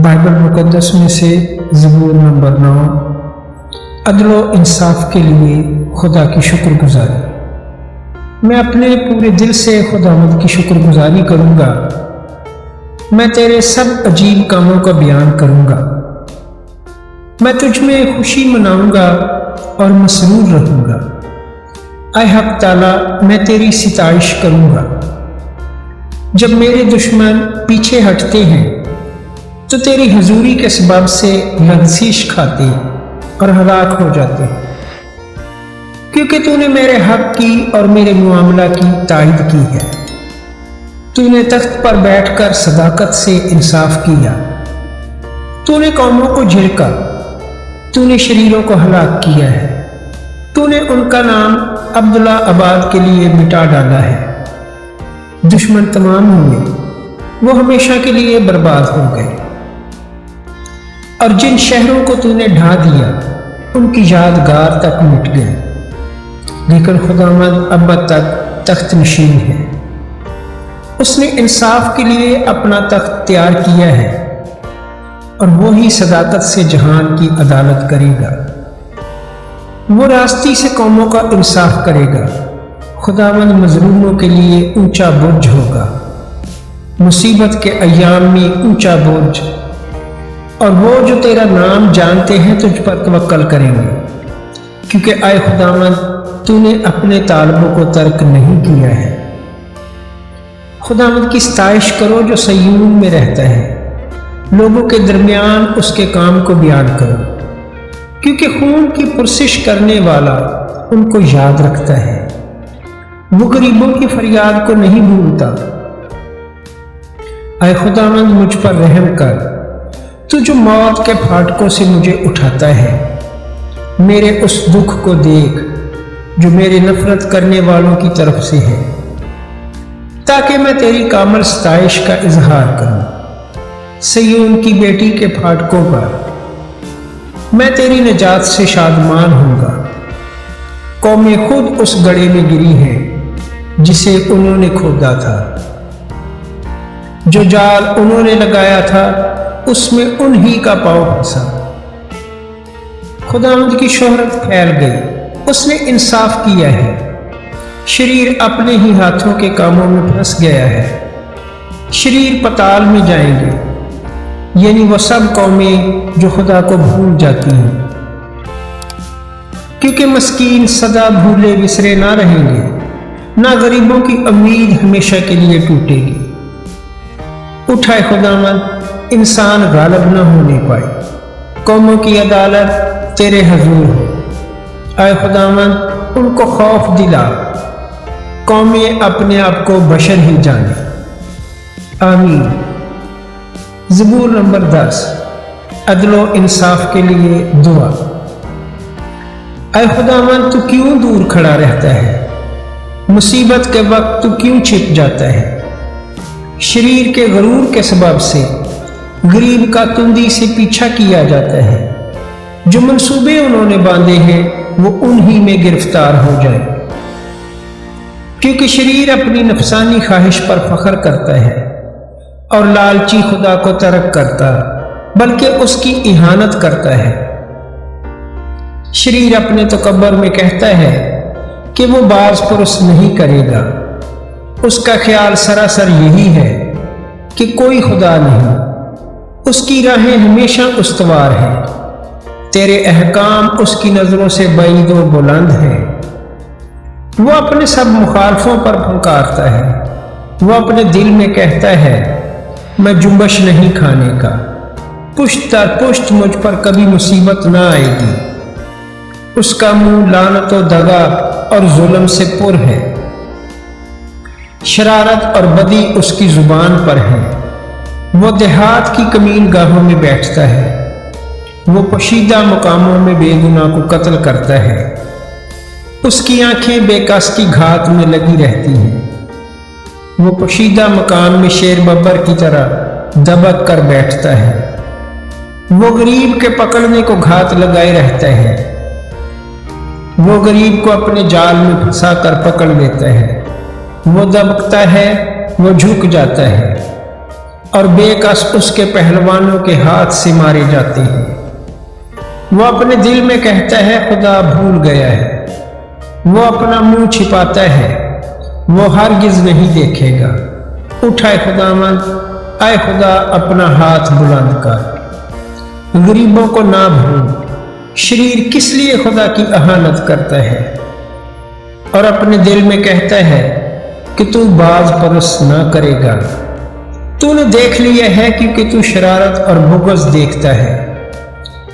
Bible मुकद्दस में से ज़बूर number 9। अदल व इंसाफ के लिए खुदा की शुक्रगुजारी। मैं अपने पूरे दिल से खुदावंद की शुक्रगुजारी करूँगा। मैं तेरे सब अजीब कामों का बयान करूँगा। मैं तुझ में खुशी मनाऊँगा और मसरूर रहूँगा। ऐ हक ताला, मैं तेरी सिताइश करूँगा। जब मेरे दुश्मन पीछे हटते हैं तो तेरी हजूरी के सबब से लग़ज़िश खाते और हलाक हो जाते हैं, क्योंकि तूने मेरे हक की और मेरे मुआमला की तायद की है। तूने तख्त पर बैठकर सदाकत से इंसाफ किया। तूने कौमों को झिड़का, तूने शरीरों को हलाक किया है। तूने उनका नाम अब्दुल्ला आबाद के लिए मिटा डाला है। दुश्मन तमाम हुए, वो हमेशा के लिए बर्बाद हो गए। और जिन शहरों को तूने ढा दिया उनकी यादगार तक मिट गई। लेकिन खुदावंद अब तक तख्त नशीन है। उसने इंसाफ के लिए अपना तख्त तैयार किया है और वो ही सदाकत से जहान की अदालत करेगा। वो रास्ती से कौमों का इंसाफ करेगा। खुदावंद मजलूमों के लिए ऊंचा बुर्ज होगा, मुसीबत के अय्याम में ऊंचा बुर्ज। और वो जो तेरा नाम जानते हैं तुझ पर तवक्कल करेंगे, क्योंकि आए खुदावंद तूने अपने तालिबों को तर्क नहीं किया है। खुदावंद की सताइश करो जो सयून में रहता है। लोगों के दरमियान उसके काम को बयान करो, क्योंकि खून की पुरसिश करने वाला उनको याद रखता है। वो गरीबों की फरियाद को नहीं भूलता। आए खुदावंद मुझ पर रहम कर, तू जो मौत के फाटकों से मुझे उठाता है। मेरे उस दुख को देख जो मेरे नफरत करने वालों की तरफ से है, ताकि मैं तेरी कामल सताइश का इजहार करूं। सयून की बेटी के फाटकों पर मैं तेरी निजात से शादमान होऊंगा। कौमें खुद उस गड्ढे में गिरी हैं जिसे उन्होंने खोदा था। जो जाल उन्होंने लगाया था उसमें उन्हीं का पांव फंसा। खुदावंद की शोहरत फैल गई, उसने इंसाफ किया है। शरीर अपने ही हाथों के कामों में फंस गया है। शरीर पताल में जाएंगे, यानी वो सब कौमें जो खुदा को भूल जाती हैं, क्योंकि मस्कीन सदा भूले बिसरे ना रहेंगे, ना गरीबों की उम्मीद हमेशा के लिए टूटेगी। उठाए खुदावंद, इंसान गालिब न होने पाए। कौमों की अदालत तेरे हजूर हो। आए खुदावंद, उनको खौफ दिला। कौमें अपने आप को बशर ही जाने। आमीन। ज़बूर नंबर 10। अदल व इंसाफ के लिए दुआ। आए खुदावंद, तू क्यों दूर खड़ा रहता है? मुसीबत के वक्त तू क्यों छिप जाता है? शरीर के गरूर के सबब से गरीब का तुंदी से पीछा किया जाता है। जो मंसूबे उन्होंने बांधे हैं वो उन्हीं में गिरफ्तार हो जाए, क्योंकि शरीर अपनी नफसानी ख्वाहिश पर फख्र करता है और लालची खुदा को तर्क करता बल्कि उसकी इहानत करता है। शरीर अपने तकब्बर में कहता है कि वो बाज पुरुष नहीं करेगा। उसका ख्याल सरासर यही है कि कोई खुदा नहीं। उसकी राहें हमेशा उस्तवार हैं। तेरे अहकाम उसकी नजरों से बईद व बुलंद हैं। वो अपने सब मुखालफों पर फंकारता है। वो अपने दिल में कहता है, मैं जुम्बश नहीं खाने का। पुश्त दर पुश्त मुझ पर कभी मुसीबत ना आएगी। उसका मुंह लानत व दगा और जुल्म से पुर है। शरारत और बदी उसकी जुबान पर है। वो देहात की कमीन गाहों में बैठता है। वो पोशीदा मकामों में बेगुनाह को कत्ल करता है। उसकी आंखें बेकस की घात में लगी रहती हैं। वो पोशीदा मकान में शेर बब्बर की तरह दबक कर बैठता है। वो गरीब के पकड़ने को घात लगाए रहता है। वो गरीब को अपने जाल में फंसा कर पकड़ लेता है। वो दबकता है, वो झुक जाता है। اور बेकस उसके पहलवानों के हाथ से मारे जाते हैं। वो अपने दिल में कहता है खुदा भूल गया है, वो अपना मुंह छिपाता है, वो हरगिज नहीं देखेगा। उठाए खुदावंद, आए खुदा अपना हाथ बुलंद कर। गरीबों को ना भूल। शरीर किस लिए खुदा की अहानत करता है और अपने दिल में कहता है कि तू बाज परस ना करेगा। तूने देख लिया है क्योंकि तू शरारत और बुग़्ज़ देखता है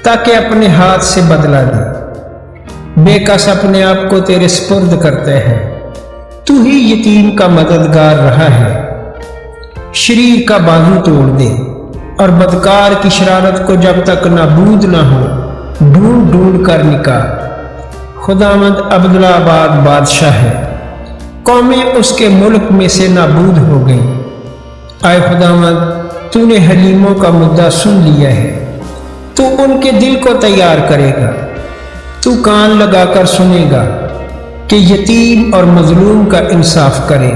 ताकि अपने हाथ से बदला दे। बेकस अपने आप को तेरे स्पुर्द करता है, तू ही यतीम का मददगार रहा है। शरीर का बाजू तोड़ दे और बदकार की शरारत को जब तक नाबूद ना हो ढूंढ ढूंढ कर निकाल। खुदावंद अब्दुल्लाबाद बादशाह है, कौमें उसके मुल्क में से नाबूद हो गई। आए खुदावंद, तूने हलीमों का मुद्दा सुन लिया है, तू उनके दिल को तैयार करेगा। तू कान लगाकर सुनेगा कि यतीम और मजलूम का इंसाफ करे,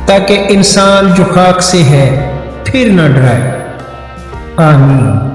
ताकि इंसान जो खाक से है फिर न डराए। आमीन।